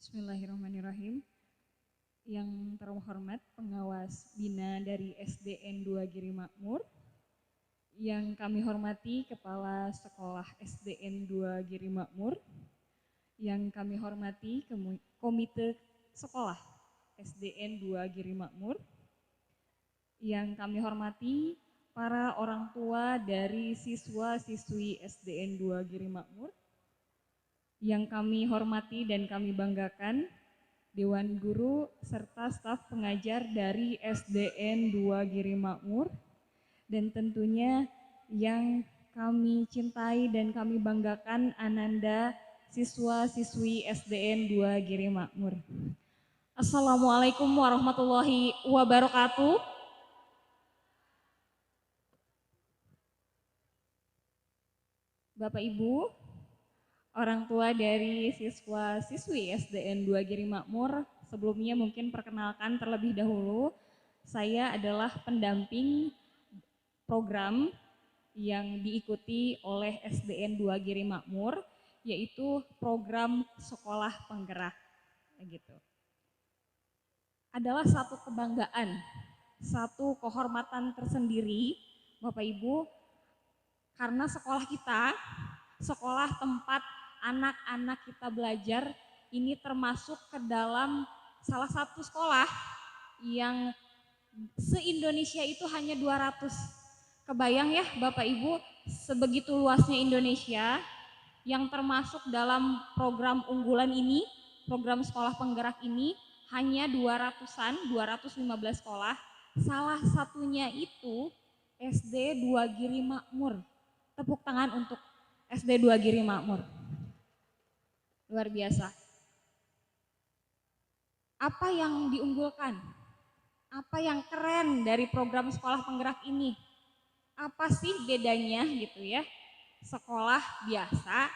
Bismillahirrahmanirrahim. Yang terhormat pengawas Bina dari SDN 2 Giri Makmur, yang kami hormati Kepala Sekolah SDN 2 Giri Makmur, yang kami hormati Komite Sekolah SDN 2 Giri Makmur, yang kami hormati para orang tua dari siswa-siswi SDN 2 Giri Makmur, yang kami hormati dan kami banggakan Dewan Guru serta staf pengajar dari SDN 2 Giri Makmur, dan tentunya yang kami cintai dan kami banggakan Ananda siswa-siswi SDN 2 Giri Makmur. Assalamualaikum warahmatullahi wabarakatuh. Bapak Ibu, orang tua dari siswa-siswi SDN 2 Giri Makmur, sebelumnya mungkin perkenalkan terlebih dahulu, saya adalah pendamping program yang diikuti oleh SDN 2 Giri Makmur, yaitu program sekolah penggerak. Gitu. Adalah satu kebanggaan, satu kehormatan tersendiri, Bapak Ibu, karena sekolah kita, sekolah tempat anak-anak kita belajar, ini termasuk ke dalam salah satu sekolah yang se-Indonesia itu hanya 200. Kebayang ya Bapak Ibu, sebegitu luasnya Indonesia yang termasuk dalam program unggulan ini, program sekolah penggerak ini hanya 200-an, 215 sekolah. Salah satunya itu SD 2 Giri Makmur. Tepuk tangan untuk SD 2 Giri Makmur. Luar biasa. Apa yang diunggulkan? Apa yang keren dari program sekolah penggerak ini? Apa sih bedanya gitu ya? Sekolah biasa,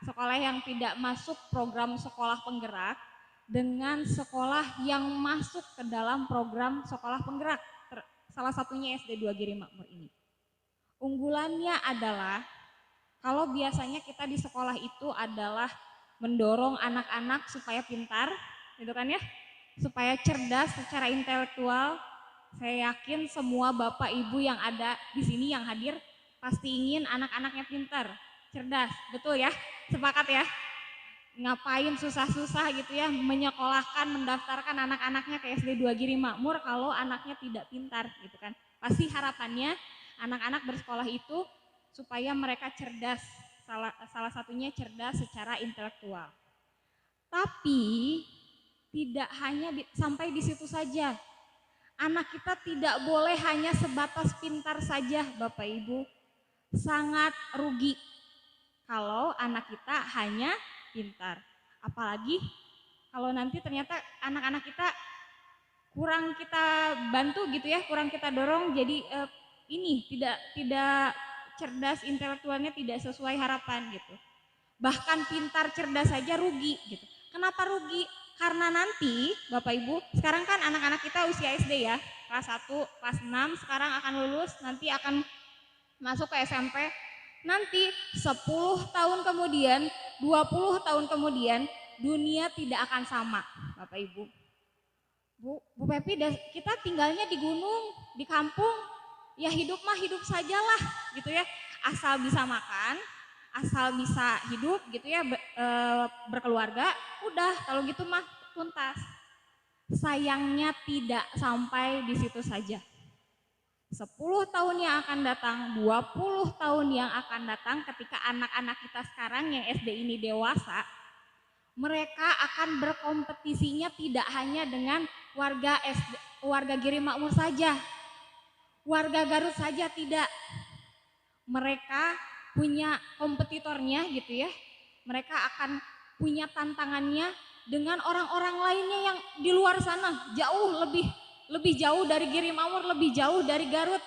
sekolah yang tidak masuk program sekolah penggerak dengan sekolah yang masuk ke dalam program sekolah penggerak. Salah satunya SD 2 Giri Makmur ini. Unggulannya adalah kalau biasanya kita di sekolah itu adalah mendorong anak-anak supaya pintar, gitu kan ya, supaya cerdas secara intelektual. Saya yakin semua bapak ibu yang ada di sini yang hadir pasti ingin anak-anaknya pintar, cerdas, betul ya? Sepakat ya? Ngapain susah-susah gitu ya menyekolahkan, mendaftarkan anak-anaknya ke SD 2 Giri Makmur kalau anaknya tidak pintar, gitu kan? Pasti harapannya anak-anak bersekolah itu supaya mereka cerdas, salah satunya cerdas secara intelektual. Tapi tidak hanya sampai di situ saja. Anak kita tidak boleh hanya sebatas pintar saja, Bapak Ibu. Sangat rugi kalau anak kita hanya pintar. Apalagi kalau nanti ternyata anak-anak kita kurang kita bantu gitu ya, kurang kita dorong jadi ini tidak cerdas, intelektualnya tidak sesuai harapan gitu. Bahkan pintar cerdas saja rugi gitu. Kenapa rugi? Karena nanti Bapak Ibu, sekarang kan anak-anak kita usia SD ya, kelas 1, kelas 6 sekarang akan lulus, nanti akan masuk ke SMP. Nanti 10 tahun kemudian, 20 tahun kemudian dunia tidak akan sama, Bapak Ibu. Bu Pepi, kita tinggalnya di gunung, di kampung, ya hidup mah hidup sajalah gitu ya, asal bisa makan, asal bisa hidup gitu ya, berkeluarga, udah kalau gitu mah tuntas. Sayangnya tidak sampai di situ saja. 10 tahun yang akan datang, 20 tahun yang akan datang ketika anak-anak kita sekarang yang SD ini dewasa, mereka akan berkompetisinya tidak hanya dengan warga Giri Makmur saja, warga Garut saja tidak. Mereka punya kompetitornya gitu ya. Mereka akan punya tantangannya dengan orang-orang lainnya yang di luar sana, jauh lebih jauh dari Giri Makmur, lebih jauh dari Garut.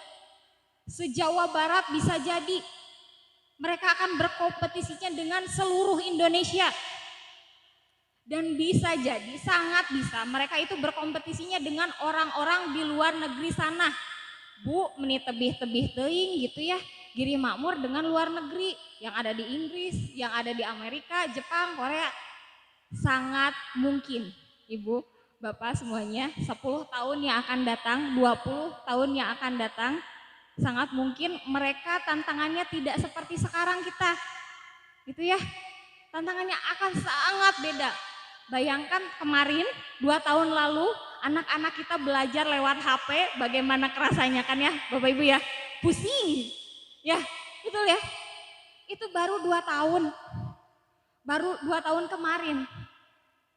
Se-Jawa Barat bisa jadi. Mereka akan berkompetisinya dengan seluruh Indonesia. Dan bisa jadi, sangat bisa, mereka itu berkompetisinya dengan orang-orang di luar negeri sana. Bu, meni tebih-tebih teuing gitu ya, Giri Makmur dengan luar negeri yang ada di Inggris, yang ada di Amerika, Jepang, Korea. sangat mungkin Ibu, Bapak semuanya 10 tahun yang akan datang, 20 tahun yang akan datang, sangat mungkin mereka tantangannya tidak seperti sekarang kita. Gitu ya. Tantangannya akan sangat beda. Bayangkan kemarin 2 tahun lalu anak-anak kita belajar lewat HP, bagaimana kerasanya kan ya Bapak Ibu ya. Pusing. Ya, betul ya. Itu baru 2 tahun. Baru 2 tahun kemarin.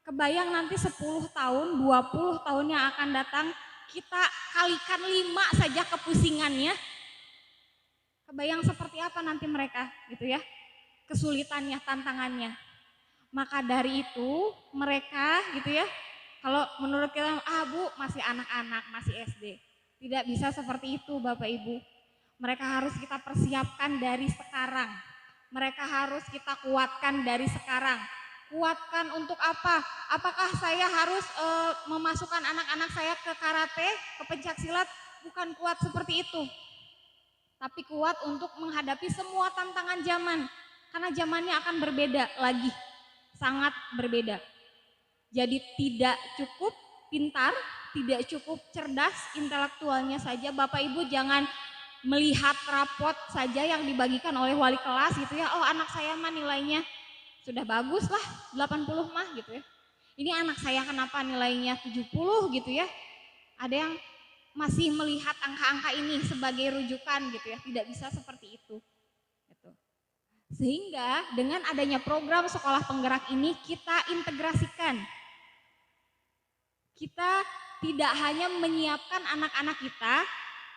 Kebayang nanti 10 tahun, 20 tahun yang akan datang, kita kalikan 5 saja kepusingannya. Kebayang seperti apa nanti mereka gitu ya. Kesulitannya, tantangannya. Maka dari itu mereka gitu ya, kalau menurut kita, Bu masih anak-anak, masih SD. Tidak bisa seperti itu Bapak Ibu. Mereka harus kita persiapkan dari sekarang. Mereka harus kita kuatkan dari sekarang. Kuatkan untuk apa? Apakah saya harus memasukkan anak-anak saya ke karate, ke pencaksilat? Bukan kuat seperti itu. Tapi kuat untuk menghadapi semua tantangan zaman. Karena zamannya akan berbeda lagi. Sangat berbeda. Jadi tidak cukup pintar, tidak cukup cerdas intelektualnya saja. Bapak Ibu jangan melihat rapot saja yang dibagikan oleh wali kelas gitu ya. Oh anak saya mah nilainya sudah bagus lah 80 mah gitu ya. Ini anak saya kenapa nilainya 70 gitu ya. Ada yang masih melihat angka-angka ini sebagai rujukan gitu ya. Tidak bisa seperti itu. Gitu. Sehingga dengan adanya program sekolah penggerak ini kita integrasikan. Kita tidak hanya menyiapkan anak-anak kita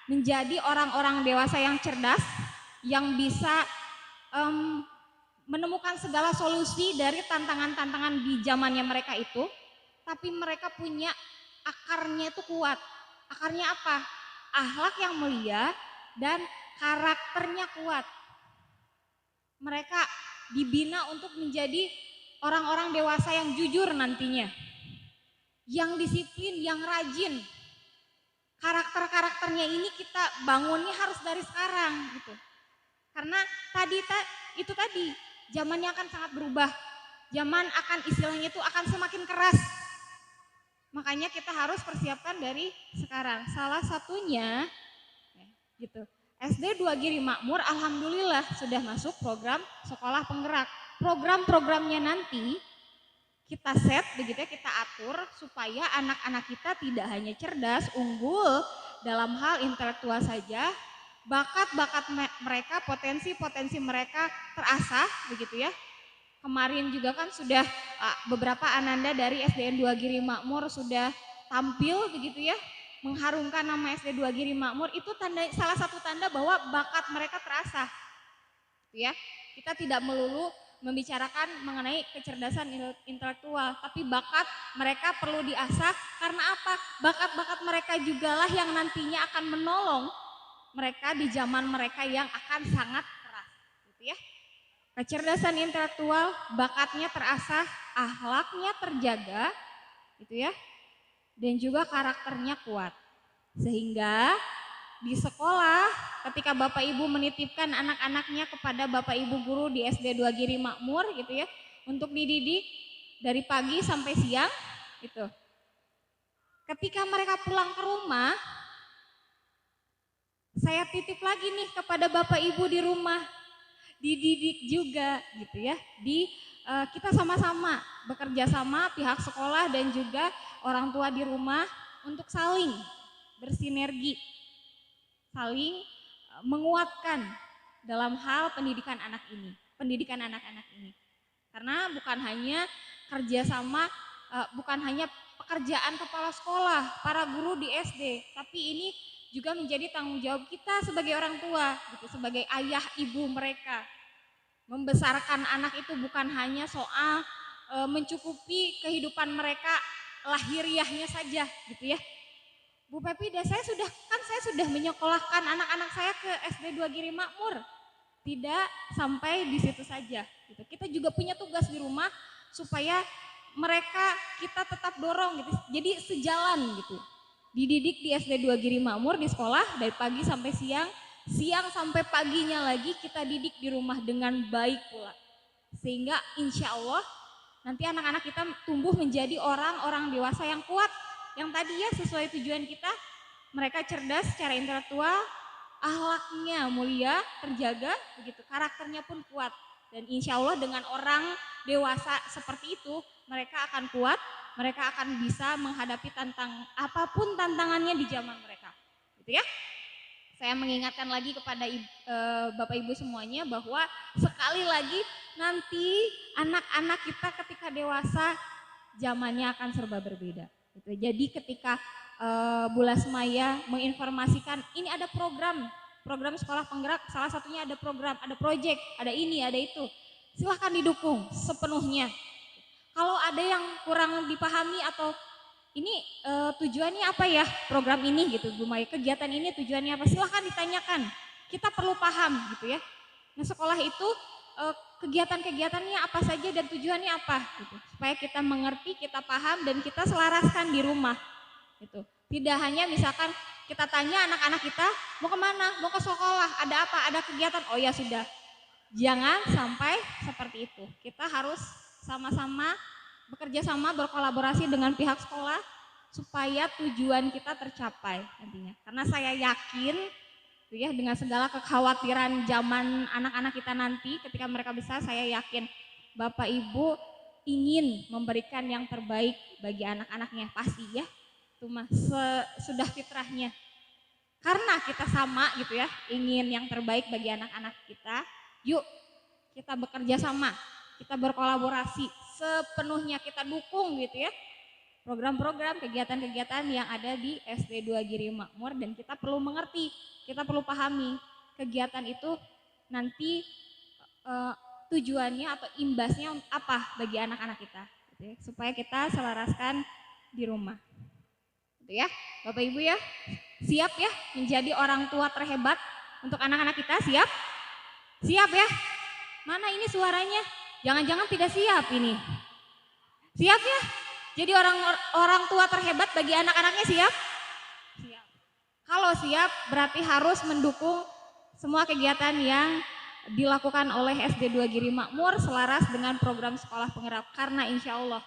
menjadi orang-orang dewasa yang cerdas, yang bisa menemukan segala solusi dari tantangan-tantangan di zamannya mereka itu, tapi mereka punya akarnya itu kuat. Akarnya apa? Akhlak yang mulia dan karakternya kuat. Mereka dibina untuk menjadi orang-orang dewasa yang jujur nantinya. Yang disiplin, yang rajin. Karakter-karakternya ini kita bangunnya harus dari sekarang gitu. Karena itu tadi zamannya akan sangat berubah. Zaman akan istilahnya itu akan semakin keras. Makanya kita harus persiapkan dari sekarang. Salah satunya gitu. SD 2 Giri Makmur alhamdulillah sudah masuk program sekolah penggerak. Program-programnya nanti kita set begitu ya, kita atur supaya anak-anak kita tidak hanya cerdas, unggul dalam hal intelektual saja, bakat-bakat mereka, potensi-potensi mereka terasah begitu ya. Kemarin juga kan sudah beberapa ananda dari SDN 2 Giri Makmur sudah tampil begitu ya, mengharumkan nama SD 2 Giri Makmur. Itu salah satu tanda bahwa bakat mereka terasah. Gitu ya. Kita tidak melulu membicarakan mengenai kecerdasan intelektual, tapi bakat mereka perlu diasah. Karena apa? Bakat-bakat mereka jugalah yang nantinya akan menolong mereka di zaman mereka yang akan sangat keras, gitu ya. Kecerdasan intelektual, bakatnya terasah, akhlaknya terjaga, gitu ya. Dan juga karakternya kuat. Sehingga di sekolah ketika Bapak Ibu menitipkan anak-anaknya kepada Bapak Ibu guru di SD 2 Giri Makmur gitu ya, untuk dididik dari pagi sampai siang gitu. Ketika mereka pulang ke rumah, saya titip lagi nih kepada Bapak Ibu di rumah, dididik juga gitu ya. Kita sama-sama bekerja sama pihak sekolah dan juga orang tua di rumah untuk saling bersinergi, saling menguatkan dalam hal pendidikan anak-anak ini. Karena bukan hanya kerjasama, bukan hanya pekerjaan kepala sekolah, para guru di SD, tapi ini juga menjadi tanggung jawab kita sebagai orang tua, gitu, sebagai ayah ibu mereka. Membesarkan anak itu bukan hanya soal mencukupi kehidupan mereka lahiriahnya saja, gitu ya. Bu Pepida, saya sudah menyekolahkan anak-anak saya ke SD 2 Giri Makmur. Tidak sampai di situ saja. Gitu. Kita juga punya tugas di rumah supaya mereka kita tetap dorong gitu. Jadi sejalan gitu. Dididik di SD 2 Giri Makmur di sekolah dari pagi sampai siang, siang sampai paginya lagi kita didik di rumah dengan baik pula. Sehingga insya Allah Nanti anak-anak kita tumbuh menjadi orang-orang dewasa yang kuat. Yang tadi ya sesuai tujuan kita, mereka cerdas secara intelektual, akhlaknya mulia, terjaga, begitu karakternya pun kuat. Dan insya Allah dengan orang dewasa seperti itu, mereka akan kuat, mereka akan bisa menghadapi apapun tantangannya di zaman mereka. Gitu ya. Saya mengingatkan lagi kepada Bapak Ibu semuanya bahwa sekali lagi nanti anak-anak kita ketika dewasa zamannya akan serba berbeda. Gitu. Jadi ketika Bu Lasmaya menginformasikan ini ada program sekolah penggerak, salah satunya ada program, ada proyek, ada ini, ada itu. Silahkan didukung sepenuhnya. Kalau ada yang kurang dipahami atau ini tujuannya apa ya program ini gitu Bu Maya, kegiatan ini tujuannya apa, silahkan ditanyakan, kita perlu paham gitu ya. Nah sekolah itu kegiatan-kegiatannya apa saja dan tujuannya apa gitu, supaya kita mengerti, kita paham dan kita selaraskan di rumah gitu. Tidak hanya misalkan kita tanya anak-anak kita mau kemana, mau ke sekolah, ada apa, ada kegiatan, oh ya sudah. Jangan sampai seperti itu. Kita harus sama-sama bekerja sama, berkolaborasi dengan pihak sekolah supaya tujuan kita tercapai nantinya. Karena saya yakin ya dengan segala kekhawatiran zaman anak-anak kita nanti ketika mereka besar, saya yakin Bapak Ibu ingin memberikan yang terbaik bagi anak-anaknya, pasti ya. Itu mah sudah fitrahnya. Karena kita sama gitu ya, ingin yang terbaik bagi anak-anak kita. Yuk kita bekerja sama, kita berkolaborasi, sepenuhnya kita dukung gitu ya program-program, kegiatan-kegiatan yang ada di SD 2 Giri Makmur. Dan kita perlu mengerti, kita perlu pahami kegiatan itu nanti tujuannya atau imbasnya apa bagi anak-anak kita gitu ya, supaya kita selaraskan di rumah gitu ya. Bapak Ibu ya, siap ya menjadi orang tua terhebat untuk anak-anak kita, siap? Siap ya? Mana ini suaranya? Jangan-jangan tidak siap ini. Siap ya? Jadi orang tua terhebat bagi anak-anaknya, siap? Siap. Kalau siap berarti harus mendukung semua kegiatan yang dilakukan oleh SD 2 Giri Makmur selaras dengan program sekolah penggerak. Karena insya Allah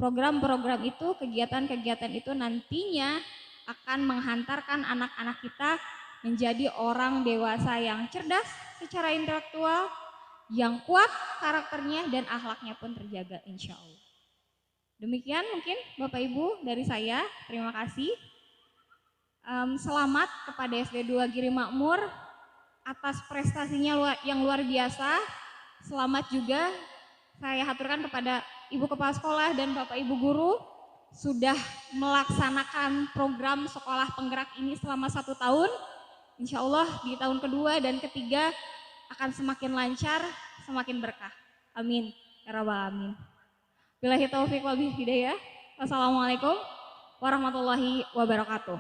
program-program itu, kegiatan-kegiatan itu nantinya akan menghantarkan anak-anak kita menjadi orang dewasa yang cerdas secara intelektual, yang kuat karakternya dan akhlaknya pun terjaga insya Allah. Demikian mungkin Bapak Ibu dari saya, terima kasih. Selamat kepada SD 2 Giri Makmur atas prestasinya yang luar biasa. Selamat juga saya haturkan kepada Ibu Kepala Sekolah dan Bapak Ibu Guru sudah melaksanakan program sekolah penggerak ini selama 1 tahun. Insya Allah di tahun kedua dan ketiga akan semakin lancar, semakin berkah. Amin. Ya Rabbal Alamin. Billahi taufiq wal hidayah. Wassalamualaikum warahmatullahi wabarakatuh.